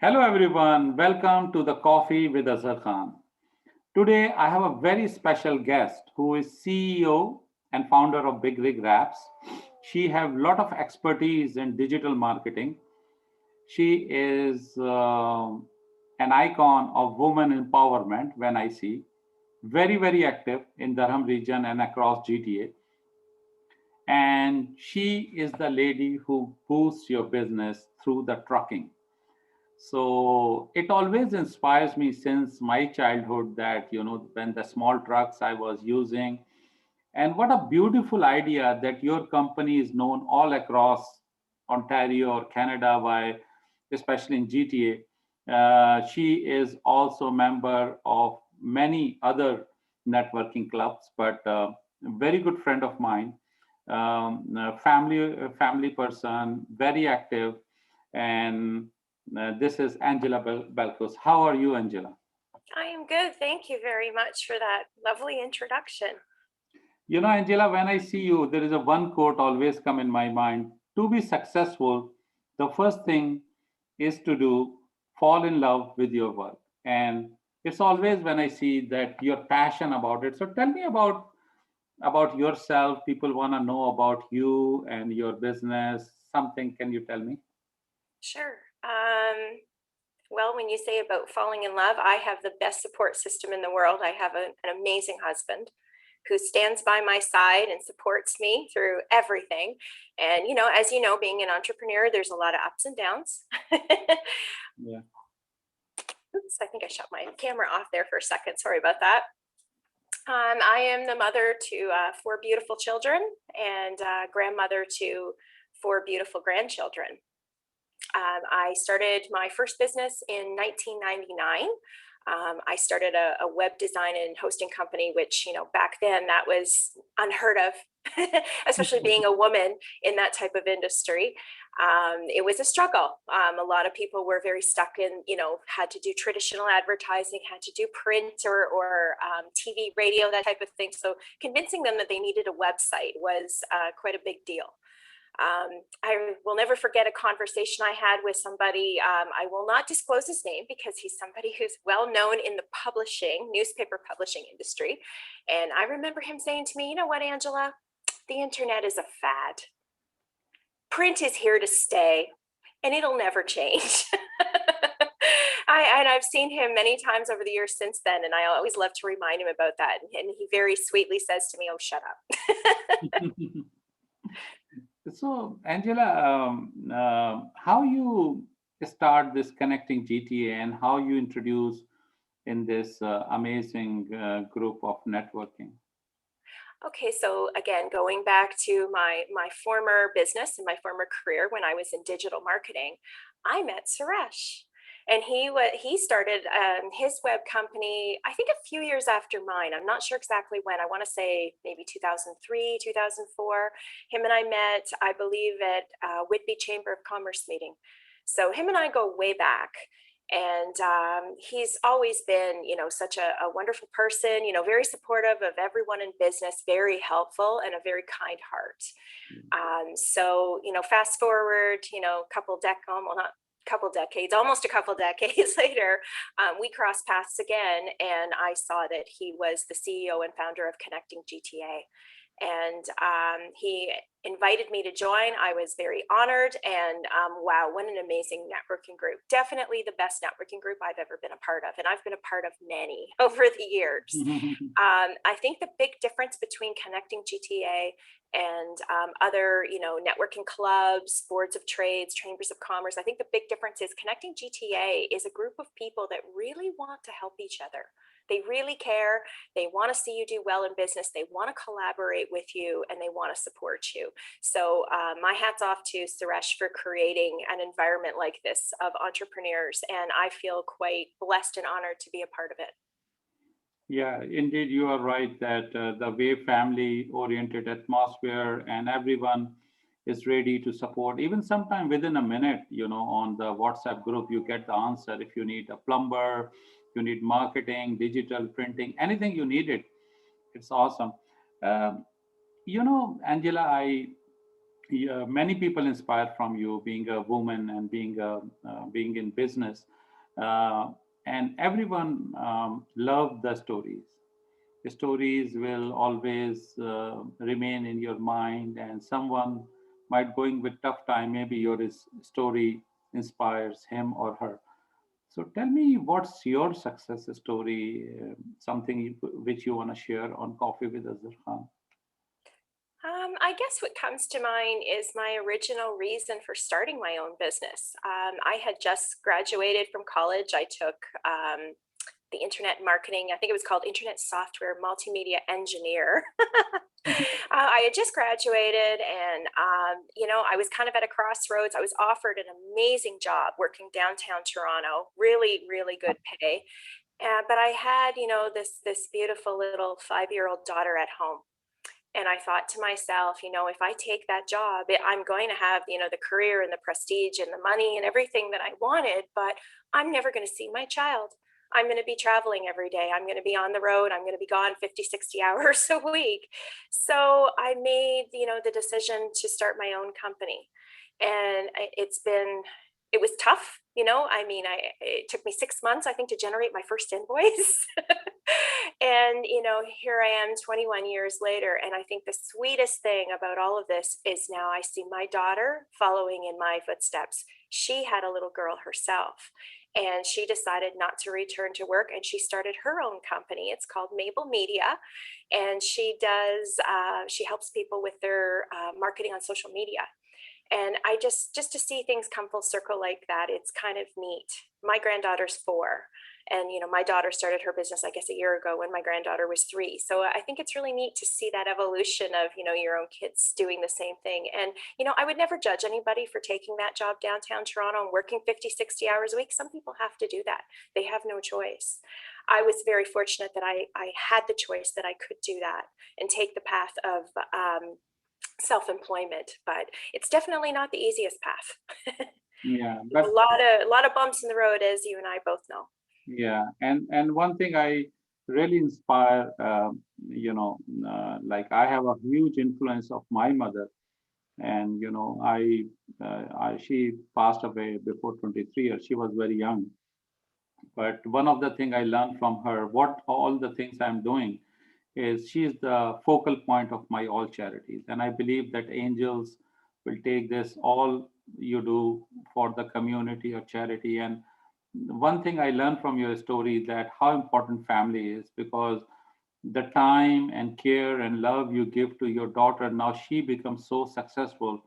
Hello everyone, welcome to the Coffee with Azhar Khan. Today I have a very special guest who is CEO and founder of Big Rig Wraps. She have a lot of expertise in digital marketing. She is an icon of women empowerment when I see. Very active in Durham region and across GTA. And she is the lady who boosts your business through the trucking. So it always inspires me since my childhood that, when the small trucks I was using, and what a beautiful idea that your company is known all across Ontario or Canada by, especially in GTA. She is also a member of many other networking clubs, but very good friend of mine, family person, very active, and this is Angela Belkos. How are you, Angela? I am good. Thank you very much for that lovely introduction. Angela, when I see you, there is a one quote always come in my mind. To be successful, the first thing is to do fall in love with your work. And it's always when I see that you're passionate about it. So tell me about yourself. People want to know about you and your business. Something can you tell me? Sure. Well, when you say about falling in love, I have the best support system in the world. I have an amazing husband who stands by my side and supports me through everything. And, as you know, being an entrepreneur, there's a lot of ups and downs. Yeah. Oops, I think I shut my camera off there for a second. Sorry about that. I am the mother to four beautiful children and grandmother to four beautiful grandchildren. I started my first business in 1999. I started a web design and hosting company, which, back then that was unheard of, especially being a woman in that type of industry. It was a struggle. A lot of people were very stuck in, had to do traditional advertising, had to do print or TV, radio, that type of thing. So convincing them that they needed a website was quite a big deal. I will never forget a conversation I had with somebody. I will not disclose his name because he's somebody who's well known in the newspaper publishing industry. And I remember him saying to me, you know what, Angela, the internet is a fad. Print is here to stay and it'll never change. And I've seen him many times over the years since then. And I always love to remind him about that. And he very sweetly says to me, oh, shut up. So, Angela, how you start this connecting GTA and how you introduce in this amazing group of networking? Okay, so again, going back to my former business and my former career when I was in digital marketing, I met Suresh, and he started his web company. I think a few years after mine. I'm not sure exactly when. I want to say maybe 2003, 2004. Him and I met, I believe, at Whitby Chamber of Commerce meeting. So him and I go way back. And he's always been, such a wonderful person, very supportive of everyone in business, very helpful, and a very kind heart. So, fast forward, well, not couple decades, almost a couple decades later, we crossed paths again, and I saw that he was the CEO and founder of Connecting GTA. And he invited me to join. I was very honored, and wow, what an amazing networking group. Definitely the best networking group I've ever been a part of, and I've been a part of many over the years. I think the big difference between Connecting GTA and other, networking clubs, boards of trades, chambers of commerce, I think the big difference is Connecting GTA is a group of people that really want to help each other. They really care. They want to see you do well in business. They want to collaborate with you, and they want to support you. So my hat's off to Suresh for creating an environment like this of entrepreneurs. And I feel quite blessed and honored to be a part of it. Yeah, indeed, you are right that the way family oriented atmosphere and everyone is ready to support, even sometime within a minute, on the WhatsApp group, you get the answer. If you need a plumber, you need marketing, digital printing, anything you need it, it's awesome. Um, Angela, Yeah, many people inspire from you, being a woman and being in business, uh, and everyone love the stories. The stories will always remain in your mind, and someone might going with tough time. Maybe your story inspires him or her. So tell me, what's your success story? Something which you want to share on Coffee with Azhar Khan? I guess what comes to mind is my original reason for starting my own business. I had just graduated from college. I took the internet marketing, I think it was called Internet Software Multimedia Engineer. I had just graduated and, I was kind of at a crossroads. I was offered an amazing job working downtown Toronto, really, really good pay. But I had, this beautiful little 5-year-old daughter at home. And I thought to myself, if I take that job, I'm going to have, the career and the prestige and the money and everything that I wanted, but I'm never going to see my child. I'm going to be traveling every day. I'm going to be on the road. I'm going to be gone 50, 60 hours a week. So I made, the decision to start my own company. And it was tough. It took me 6 months, I think, to generate my first invoice. And, here I am 21 years later. And I think the sweetest thing about all of this is now I see my daughter following in my footsteps. She had a little girl herself and she decided not to return to work and she started her own company. It's called Mabel Media. And she helps people with their marketing on social media. And I just to see things come full circle like that, it's kind of neat. My granddaughter's 4, and my daughter started her business, I guess, a year ago when my granddaughter was 3. So I think it's really neat to see that evolution of your own kids doing the same thing. And I would never judge anybody for taking that job downtown Toronto and working 50, 60 hours a week. Some people have to do that. They have no choice. I was very fortunate that I had the choice that I could do that and take the path of self-employment, but it's definitely not the easiest path. Yeah, a but lot of a lot of bumps in the road, as you and I both know. yeah, and one thing I really inspire, like I have a huge influence of my mother, and she passed away before 23 years. She was very young, but one of the thing I learned from her, what all the things I'm doing, is she is the focal point of my all charities, and I believe that angels will take this all you do for the community or charity. And one thing I learned from your story, that how important family is, because the time and care and love you give to your daughter, now she becomes so successful.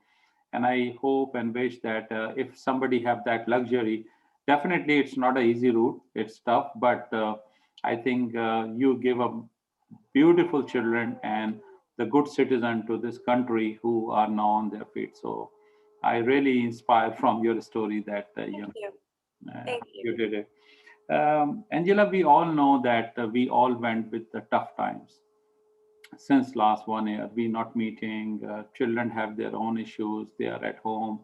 And I hope and wish that if somebody have that luxury, definitely it's not an easy route, it's tough, but I think you give a beautiful children and the good citizen to this country who are now on their feet. So I really inspire from your story that Thank you. Thank you. you did it. Angela, we all know that we all went with the tough times. Since last 1 year, we not meeting. Children have their own issues. They are at home.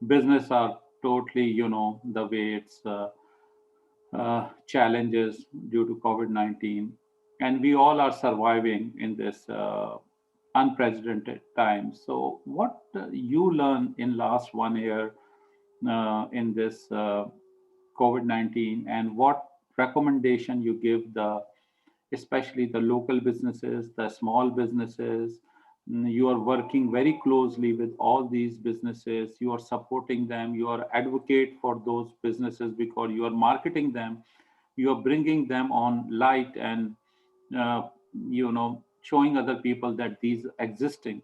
Business are totally, the way it's challenges due to COVID-19, and we all are surviving in this unprecedented time. So, what you learn in last 1 year in this COVID-19, and what recommendation you give the, especially the local businesses, the small businesses. You are working very closely with all these businesses. You are supporting them. You are advocate for those businesses because you are marketing them. You are bringing them on light and uh, showing other people that these existing.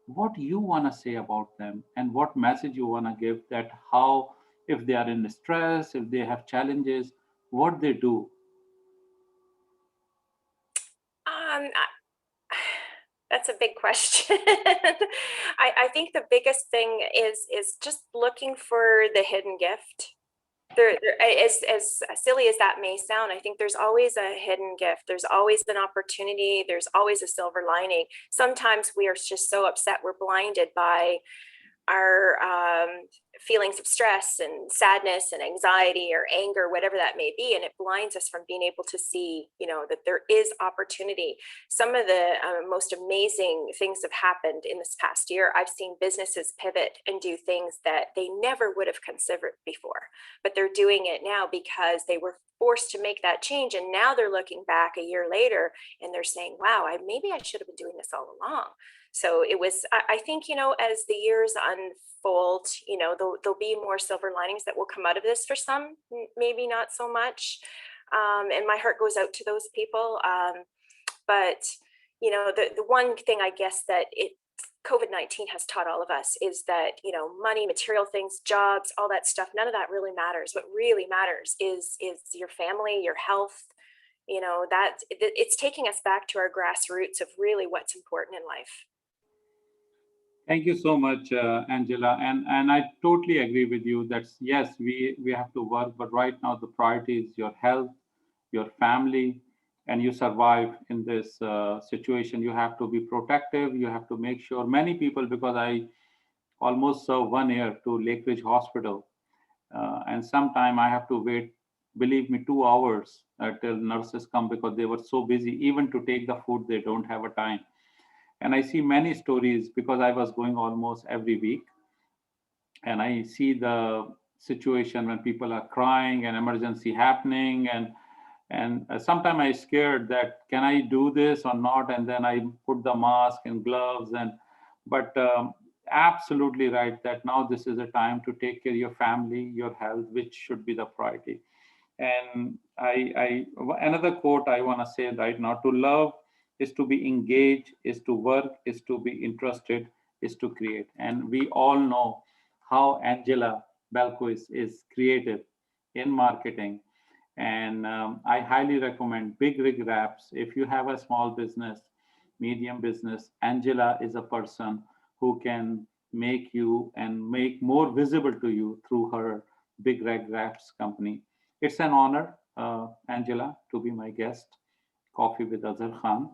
What you want to say about them, and what message you want to give, that how, if they are in stress, if they have challenges, what they do. I, that's a big question. I think the biggest thing is just looking for the hidden gift. As silly as that may sound, I think there's always a hidden gift. There's always an opportunity. There's always a silver lining. Sometimes we are just so upset we're blinded by feelings of stress and sadness and anxiety or anger, whatever that may be, and it blinds us from being able to see, that there is opportunity. Some of the most amazing things have happened in this past year. I've seen businesses pivot and do things that they never would have considered before, but they're doing it now because they were forced to make that change, and now they're looking back a year later and they're saying, wow, maybe I should have been doing this all along. So it was, I think, as the years unfold, there'll be more silver linings that will come out of this for some, maybe not so much. And my heart goes out to those people. But, the one thing I guess that COVID-19 has taught all of us is that, money, material things, jobs, all that stuff, none of that really matters. What really matters is your family, your health, that it's taking us back to our grassroots of really what's important in life. Thank you so much, Angela. And I totally agree with you that yes, we have to work, but right now the priority is your health, your family, and you survive in this situation. You have to be protective. You have to make sure many people, because I almost served 1 year to Lake Ridge Hospital, and sometime I have to wait, believe me, 2 hours till nurses come because they were so busy. Even to take the food, they don't have a time. And I see many stories because I was going almost every week, and I see the situation when people are crying and emergency happening, and sometimes I scared that can I do this or not, and then I put the mask and gloves, and but absolutely right that now this is a time to take care of your family, your health, which should be the priority. And another quote I want to say right now: to love is to be engaged, is to work, is to be interested, is to create. And we all know how Angela Belko is creative in marketing. And I highly recommend Big Rig Wraps. If you have a small business, medium business, Angela is a person who can make you and make more visible to you through her Big Rig Wraps company. It's an honor, Angela, to be my guest, Coffee with Azhar Khan.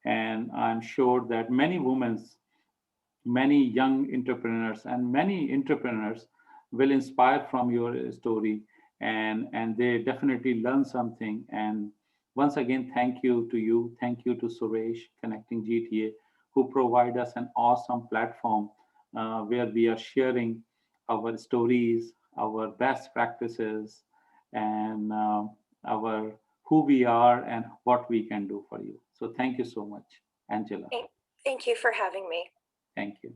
And I'm sure that many women, many young entrepreneurs, and many entrepreneurs will inspire from your story, and they definitely learn something. And once again, thank you to you. Thank you to Suresh, Connecting GTA, who provide us an awesome platform where we are sharing our stories, our best practices, and our who we are and what we can do for you. So thank you so much, Angela. Thank you for having me. Thank you.